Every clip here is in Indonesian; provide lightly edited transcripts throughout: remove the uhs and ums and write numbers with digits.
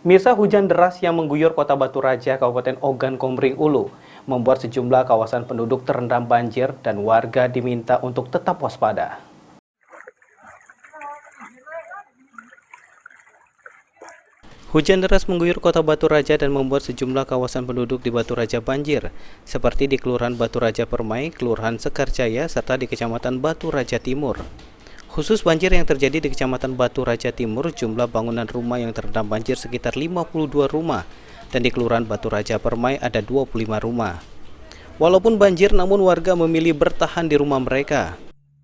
Mirsa, hujan deras yang mengguyur Kota Batu Raja, Kabupaten Ogan Komering Ulu, membuat sejumlah kawasan penduduk terendam banjir dan warga diminta untuk tetap waspada. Hujan deras mengguyur Kota Batu Raja dan membuat sejumlah kawasan penduduk di Batu Raja banjir, seperti di Kelurahan Batu Raja Permai, Kelurahan Sekarjaya, serta di Kecamatan Batu Raja Timur. Khusus banjir yang terjadi di Kecamatan Batu Raja Timur, jumlah bangunan rumah yang terendam banjir sekitar 52 rumah, dan di Kelurahan Batu Raja Permai ada 25 rumah. Walaupun banjir, namun warga memilih bertahan di rumah mereka.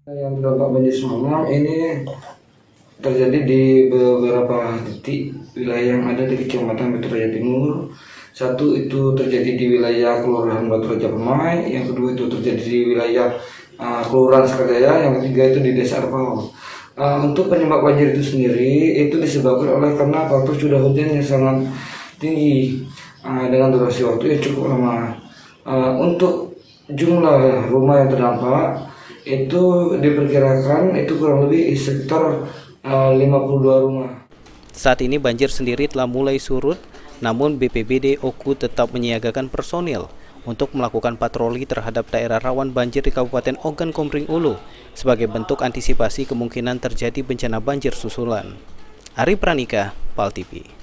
Yang terdampak banjir semalam ini terjadi di beberapa titik wilayah yang ada di Kecamatan Batu Raja Timur. Satu itu terjadi di wilayah Kelurahan Batu Raja Permai, yang kedua itu terjadi di wilayah Kelurahan Sekarjaya, yang ketiga itu di Desa Arpao. Untuk penyebab banjir itu sendiri itu disebabkan oleh karena faktor curah hujan yang sangat tinggi dengan durasi waktu yang cukup lama. Untuk jumlah rumah yang terdampak itu diperkirakan itu kurang lebih sekitar 52 rumah. Saat ini banjir sendiri telah mulai surut, namun BPBD Oku tetap menyiagakan personil untuk melakukan patroli terhadap daerah rawan banjir di Kabupaten Ogan Komering Ulu sebagai bentuk antisipasi kemungkinan terjadi bencana banjir susulan. Ari Pranika, PAL TV.